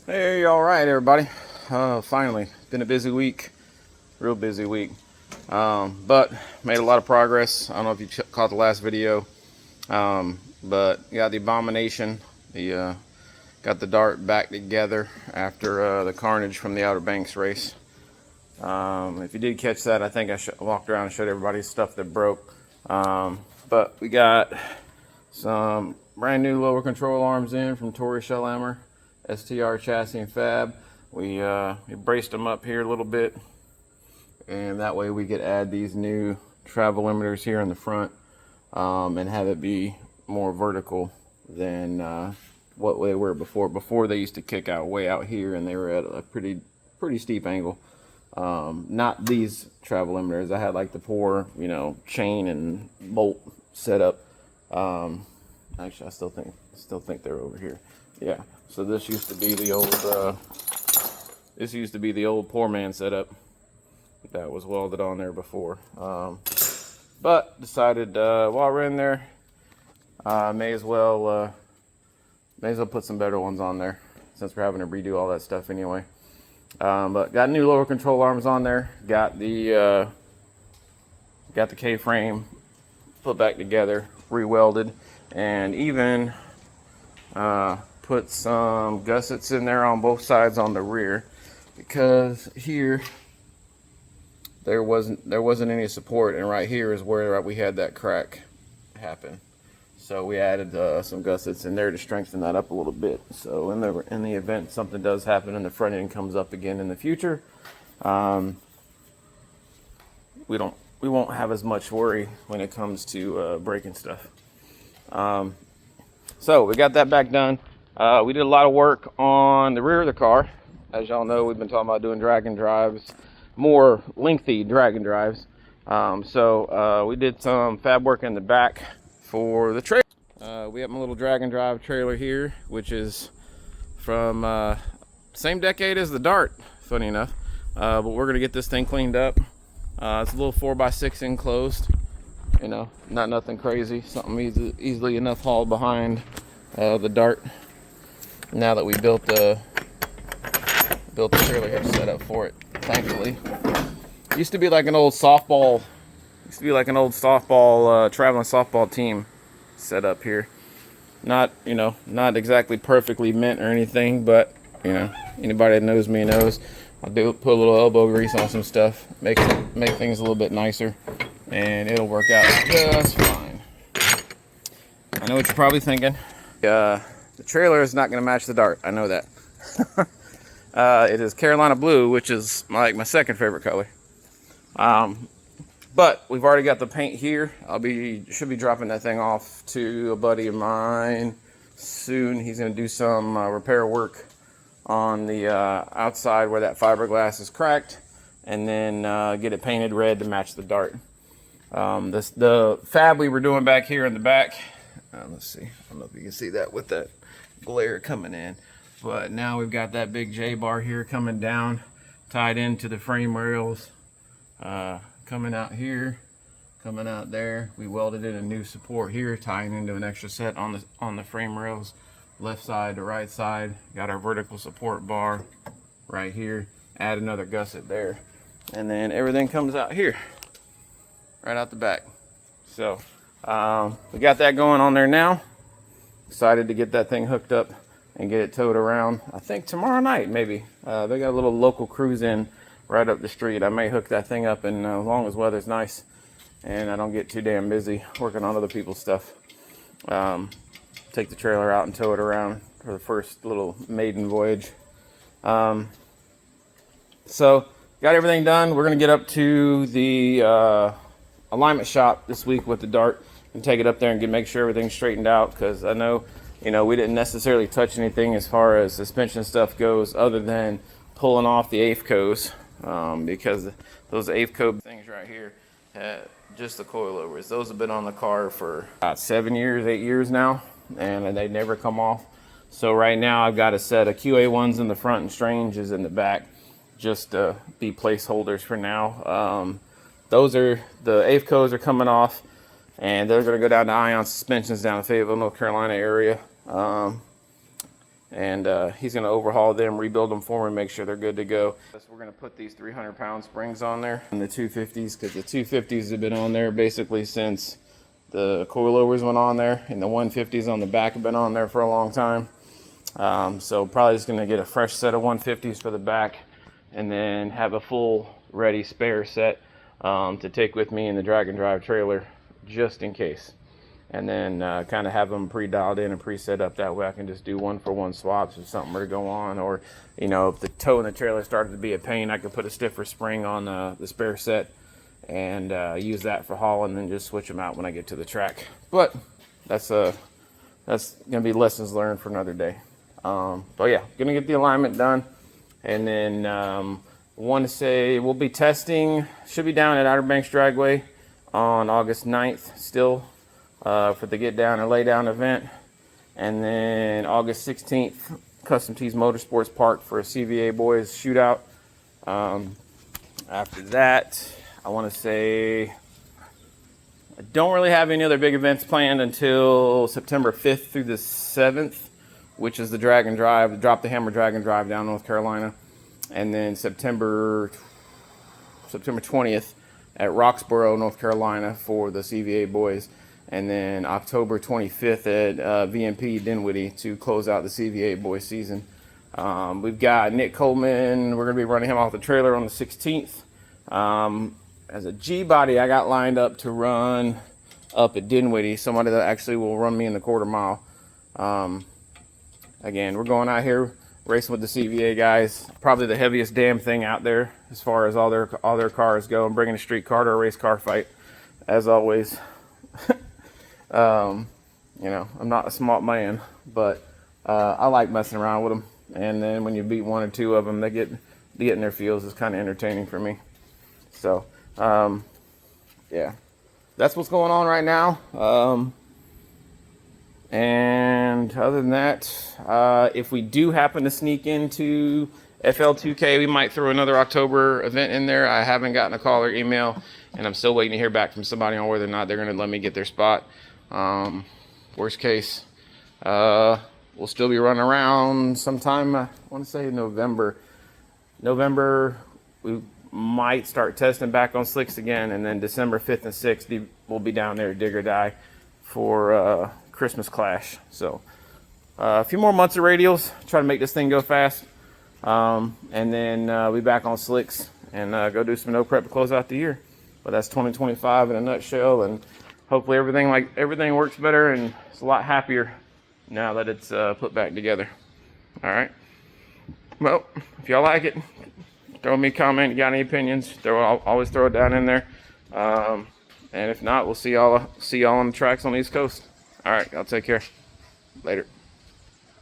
Hey, all right, everybody. Finally, been a busy week, real busy week, but made a lot of progress. I don't know if you caught the last video, but got the abomination, got the dart back together after the carnage from the Outer Banks race. If you did catch that, I think I walked around and showed everybody stuff that broke. But we got some brand new lower control arms in from Tory Shellhammer, STR chassis and fab. We braced them up here a little bit, and that way we could add these new travel limiters here in the front, and have it be more vertical than what they were before. Before they used to kick out way out here, and they were at a pretty steep angle. Not these travel limiters. I had like the poor, chain and bolt setup. Actually, I still think they're over here. Yeah. So this used to be the old poor man setup that was welded on there before. But decided while we're in there, may as well put some better ones on there since we're having to redo all that stuff anyway. But got new lower control arms on there. Got the K-frame put back together, re-welded, and even put some gussets in there on both sides on the rear, because here there wasn't any support, and right here is where we had that crack happen. So we added some gussets in there to strengthen that up a little bit. So in the event something does happen and the front end comes up again in the future, we won't have as much worry when it comes to breaking stuff. So we got that back done. We did a lot of work on the rear of the car. As y'all know, we've been talking about doing drag and drives, more lengthy drag and drives. So we did some fab work in the back for the trailer. We have my little drag and drive trailer here, which is from same decade as the Dart, funny enough. But we're gonna get this thing cleaned up. It's a little 4x6 enclosed, not nothing crazy, something easily enough hauled behind the Dart. Now that we built the trailer here set up for it, thankfully. Used to be like an old softball traveling softball team set up here. Not exactly perfectly mint or anything, but anybody that knows me knows I'll put a little elbow grease on some stuff, make things a little bit nicer, and it'll work out just fine. I know what you're probably thinking. The trailer is not going to match the Dart. I know that. It is Carolina blue, which is like my second favorite color. But we've already got the paint here. Should be dropping that thing off to a buddy of mine soon. He's going to do some repair work on the outside where that fiberglass is cracked, and then get it painted red to match the Dart. The fab we were doing back here in the back, let's see, I don't know if you can see that with that glare coming in, but now we've got that big J bar here coming down, tied into the frame rails, coming out here, coming out there. We welded in a new support here, tying into an extra set on the frame rails, left side to right side. Got our vertical support bar right here, add another gusset there, and then everything comes out here right out the back. So we got that going on there now. Excited to get that thing hooked up and get it towed around. I think tomorrow night maybe. They got a little local cruise in right up the street. I may hook that thing up, and as long as weather's nice and I don't get too damn busy working on other people's stuff, take the trailer out and tow it around for the first little maiden voyage. So got everything done. We're gonna get up to the alignment shop this week with the Dart and take it up there and make sure everything's straightened out, because I know we didn't necessarily touch anything as far as suspension stuff goes, other than pulling off the AFCOs, because those AFCO things right here, just the coilovers, those have been on the car for about 7 years, 8 years now, and they never come off. So right now I've got a set of QA1s in the front and Stranges in the back, just to be placeholders for now. The AFCOs are coming off, and they're going to go down to Ion Suspensions down in Fayetteville, North Carolina area. and he's going to overhaul them, rebuild them for me, make sure they're good to go. So we're going to put these 300-pound springs on there, and the 250s, because the 250s have been on there basically since the coilovers went on there, and the 150s on the back have been on there for a long time. So probably just going to get a fresh set of 150s for the back, and then have a full ready spare set to take with me in the drag and drive trailer just in case. And then kind of have them pre-dialed in and pre-set up. That way I can just do one-for-one swaps if something were to go on. Or, you know, if the toe in the trailer started to be a pain, I could put a stiffer spring on the spare set and use that for hauling, and then just switch them out when I get to the track. But that's going to be lessons learned for another day. But yeah, going to get the alignment done. And then want to say we'll be testing, should be down at Outer Banks Dragway on August 9th still. For the get down and lay down event, and then August 16th Custom Tees Motorsports Park for a CVA boys shootout. After that, I want to say I don't really have any other big events planned until September 5th through the 7th, which is the drag and drive, the Drop the Hammer drag and drive down North Carolina, and then September 20th at Roxborough, North Carolina for the CVA boys. And then October 25th at VMP Dinwiddie to close out the CVA boys season. We've got Nick Coleman. We're going to be running him off the trailer on the 16th. As a G-body, I got lined up to run up at Dinwiddie. Somebody that actually will run me in the quarter mile. Again, we're going out here racing with the CVA guys. Probably the heaviest damn thing out there as far as all their cars go. I'm bringing a street car to a race car fight, as always. You know, I'm not a smart man, but I like messing around with them. And then when you beat one or two of them, they get in their fields. It's kind of entertaining for me. So, yeah, that's what's going on right now. And other than that, if we do happen to sneak into FL2K, we might throw another October event in there. I haven't gotten a call or email, and I'm still waiting to hear back from somebody on whether or not they're going to let me get their spot. Worst case, we'll still be running around sometime, I want to say November, we might start testing back on slicks again, and then December 5th and 6th, we'll be down there at Dig or Die for Christmas Clash. So a few more months of radials, try to make this thing go fast, and then we'll be back on slicks and go do some no prep to close out the year. But that's 2025 in a nutshell, and hopefully everything works better and it's a lot happier now that it's put back together. All right. Well, if y'all like it, throw me a comment. You got any opinions? I'll always throw it down in there. And if not, we'll see y'all on the tracks on the East Coast. All right. Y'all take care. Later.